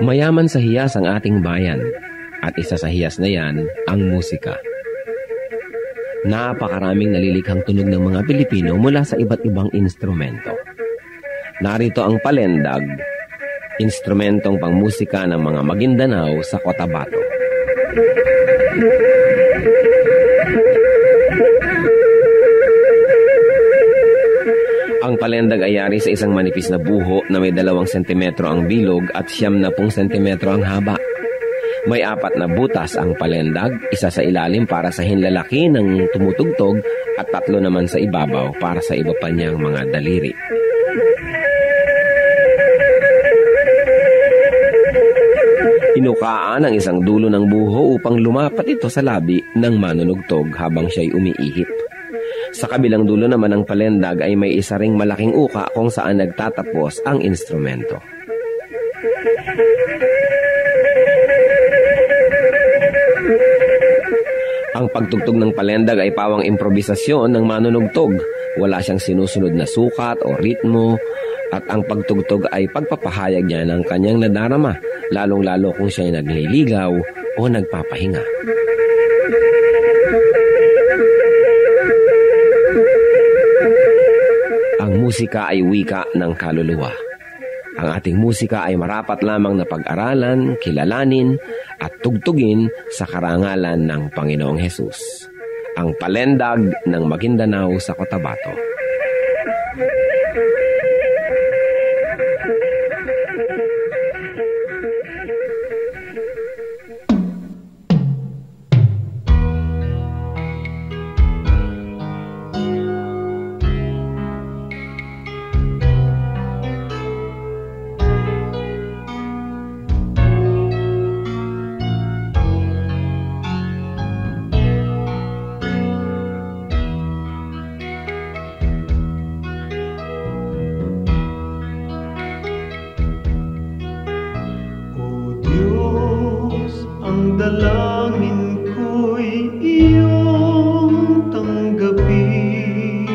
Mayaman sa hiyas ang ating bayan, at isa sa hiyas na yan ang musika. Napakaraming nalilikhang tunog ng mga Pilipino mula sa iba't ibang instrumento. Narito ang palendag, instrumentong pangmusika ng mga Maguindanao sa Cotabato. Ang palendag ay yari sa isang manipis na buho na may 2 sentimetro ang bilog at 90 sentimetro ang haba. May 4 na butas ang palendag, isa sa ilalim para sa hinlalaki ng tumutugtog at 3 naman sa ibabaw para sa iba pa niyang mga daliri. Inukaan ang isang dulo ng buho upang lumapat ito sa labi ng manunugtog habang siya'y umiihip. Sa kabilang dulo naman ng palendag ay may isa ring malaking uka kung saan nagtatapos ang instrumento. Ang pagtugtog ng palendag ay pawang improbisasyon ng manunugtog. Wala siyang sinusunod na sukat o ritmo at ang pagtugtog ay pagpapahayag niya ng kanyang nadarama, lalong-lalo kung siya'y nagliligaw o nagpapahinga. Ang musika ay wika ng kaluluwa. Ang ating musika ay marapat lamang na pag-aralan, kilalanin, at tugtugin sa karangalan ng Panginoong Hesus. Ang palendag ng Maguindanao sa Cotabato. Dalangin ko'y iyong tanggapin,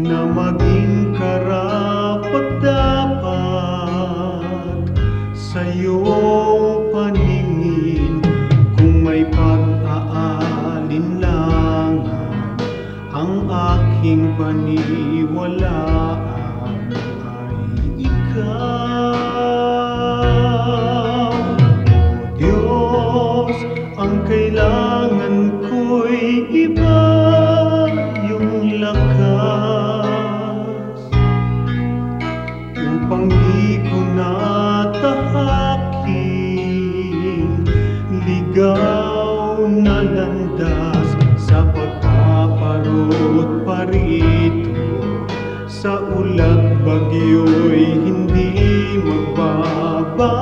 na maging karapat-dapat paniwalaan ay ikaw. O Diyos, ang kailangan ko'y iba yung lakas upang di ko natahakin ligaw na landas sa pagpaparot parito. Sa ulat bagyo'y hindi magbabago.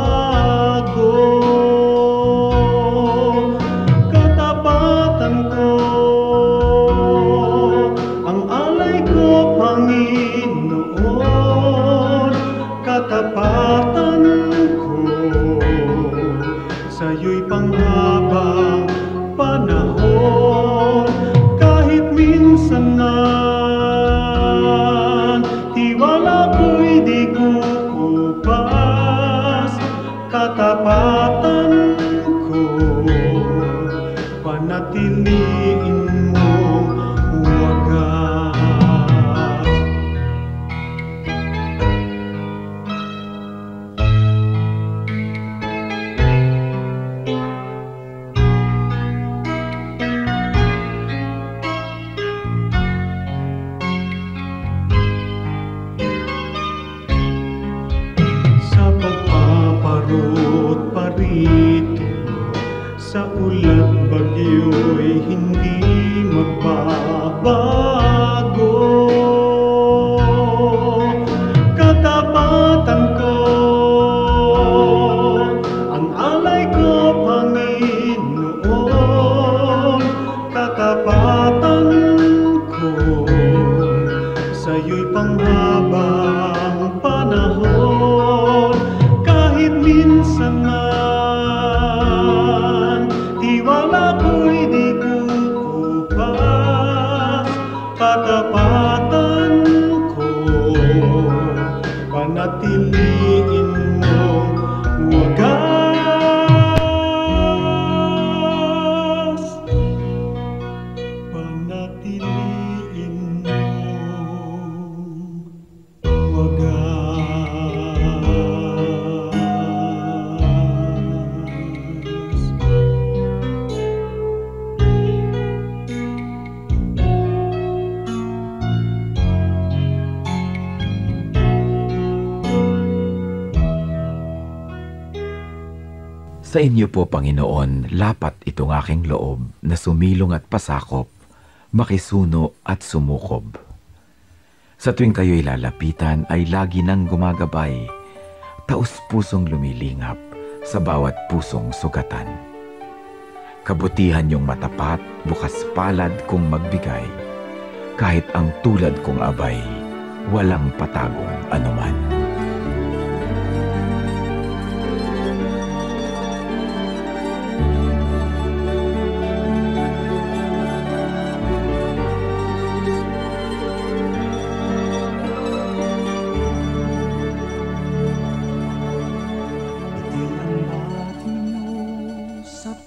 Katapatan ko, ang alay ko, Panginoon. Katapatan ko, sa'yo'y panghabang panahon. Kahit minsan na tiwala ko'y di kukupas, katapatan ko panatiliin mong wagas. Sa pagpaparot parito, sa ulat bagyo'y hindi magbabago. Katapatan ko, ang alay ko, Panginoon. Katapatan ko, sa'yo'y panghabang panahon. Kahit minsan man tiwala ko'y di kukupas, katapatan ko panatiliin mong wagas. Panatiliin mong wagas. Sa inyo po, Panginoon, lapat itong aking loob na sumilong at pasakop, makisuno at sumukob. Sa tuwing kayo'y lalapitan ay lagi nang gumagabay, taus-pusong lumilingap sa bawat pusong sugatan. Kabutihan niyong matapat, bukas palad kong magbigay, kahit ang tulad kong abay, walang patagong anuman.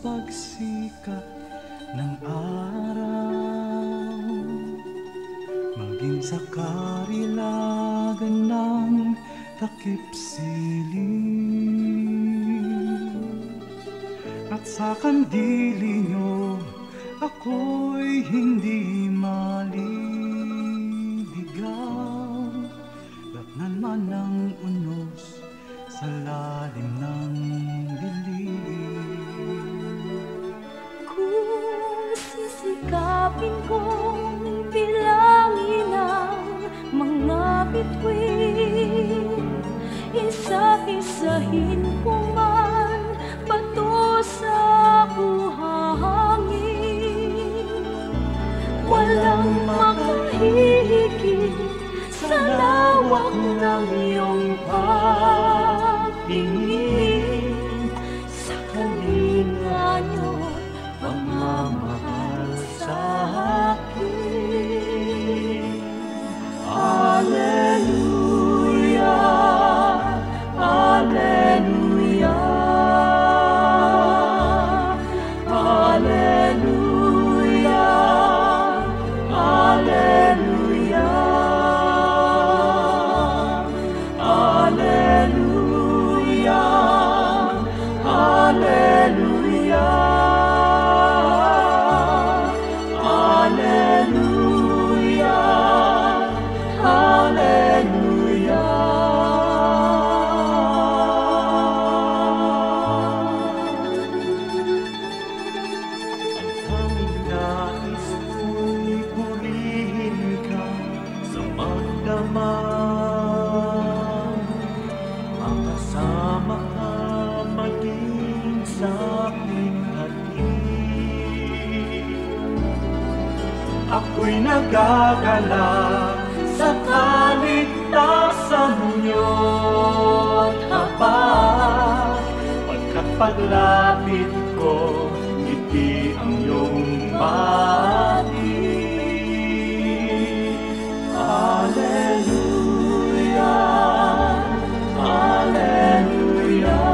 Pagsikat ng araw, maging sa karilagan ng takip siling, at sa kandili nyo ako'y hindi maliligaw. Datnan man ng unos sa lalim ng dilim. Sisikapin kong bilangin ang mga bituin, isa-isahin ko man bato sa buhangin. Walang makahihigit sa lawak ng iyong pagtingin, sa kalinga nyo pagmamahal sa akin. Alleluia, alleluia, alleluia, alleluia. Kasama ka maging sa aking ako'y nagagalak sa kaligtasan niyo't habag. Pagkat paglapit ko, ngiti ang iyong bati. Hallelujah, Hallelujah.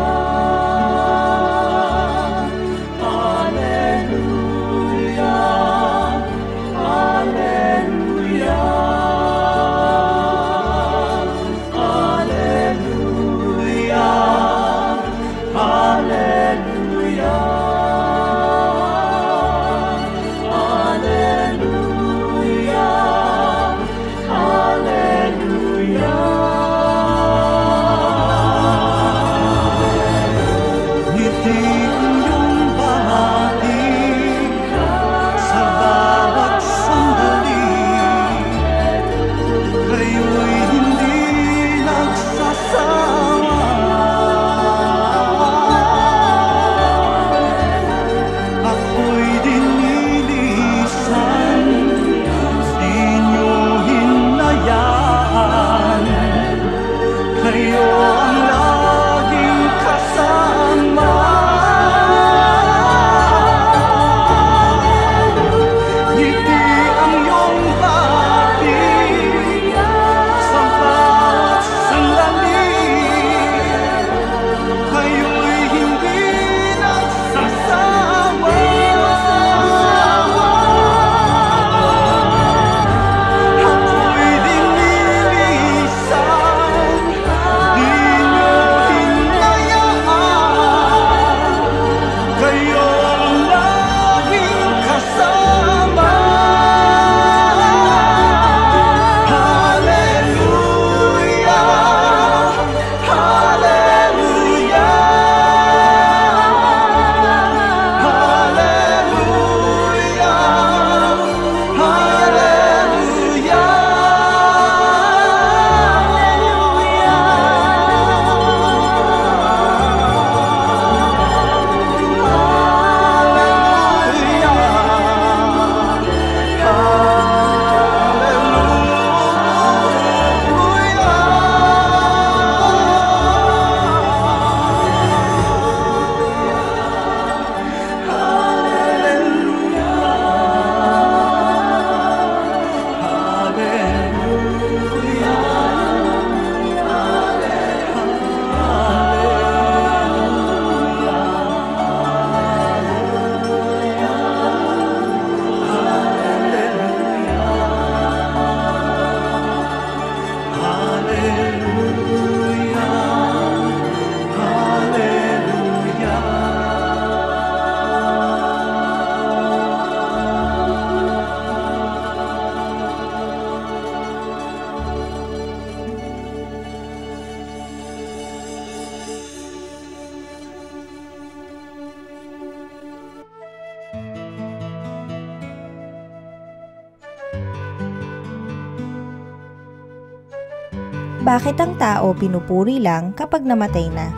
Bakit ang tao pinupuri lang kapag namatay na?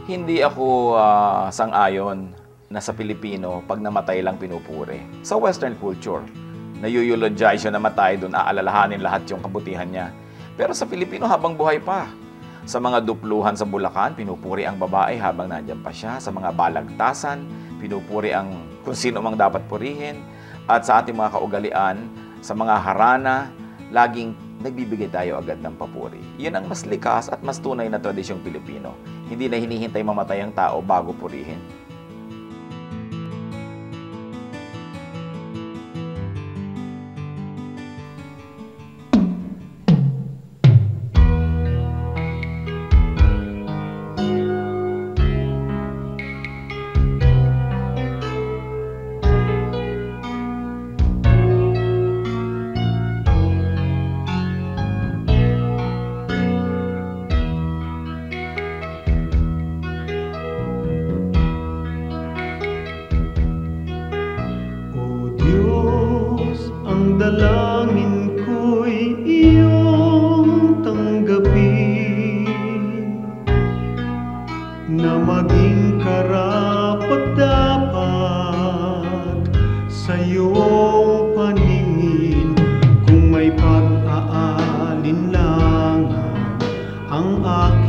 Hindi ako sang-ayon na sa Pilipino pag namatay lang pinupuri. Sa Western culture, na-eulogize yung namatay, doon aalalahanin lahat yung kabutihan niya. Pero sa Pilipino, habang buhay pa. Sa mga dupluhan sa Bulacan, pinupuri ang babae habang nandyan pa siya. Sa mga balagtasan, pinupuri ang kung sino mang dapat purihin. At sa ating mga kaugalian, sa mga harana, laging nagbibigay tayo agad ng papuri. Yan ang mas likas at mas tunay na tradisyong Pilipino. Hindi na hinihintay mamatay ang tao bago purihin.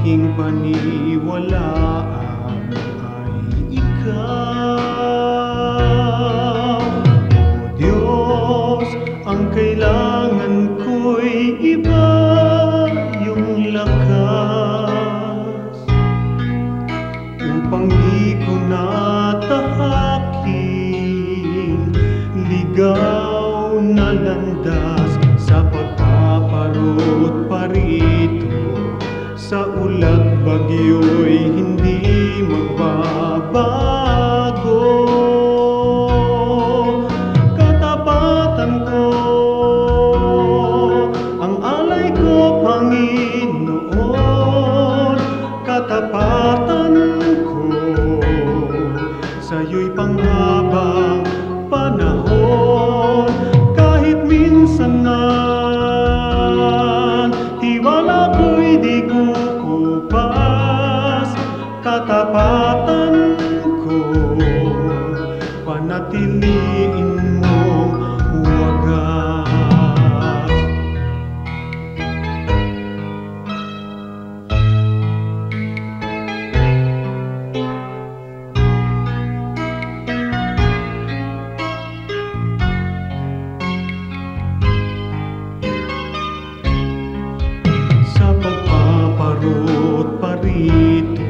aking paniwalaan ay ikaw. O Diyos, ang kailangan ko'y iba yung lakas upang di ko natahakin ligaw na landas sa pagpaparot parito. Sa ulat bagyo'y hindi magbabago. Katapatan ko, ang alay ko, Panginoon. Katapatan ko, sa'yo'y panghabang panahon. Kahit minsan na tiwala ko'y di kukupas, katapatan ko, panatiliin mong wagas. Sa pagpaparot parito,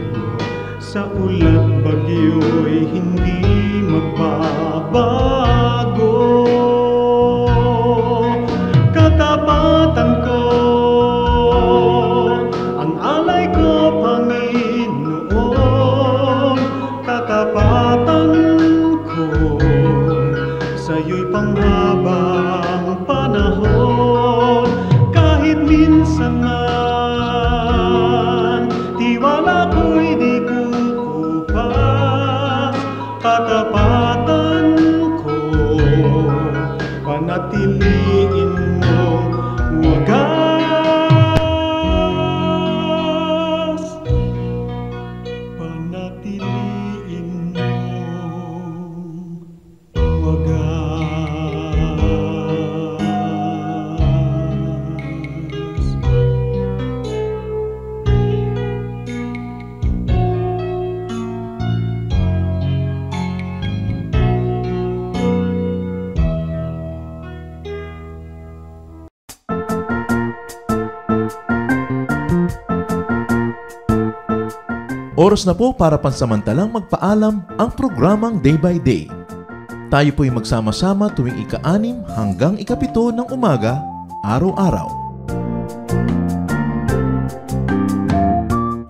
sa ulat bagyo'y hindi magbabago. Katapatan ko, ang alay ko, Panginoon. Katapatan ko, sa'yo'y panghabang panahon. Kahit minsan man tiwala ko'y di kukupas, katapatan ko, panatiliin mong wagas. Panatiliin mong wagas. Oras na po para pansamantalang magpaalam ang programang Day by Day. Tayo po'y magsama-sama tuwing ika-6 hanggang ika-7 ng umaga, araw-araw.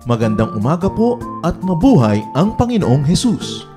Magandang umaga po at mabuhay ang Panginoong Hesus!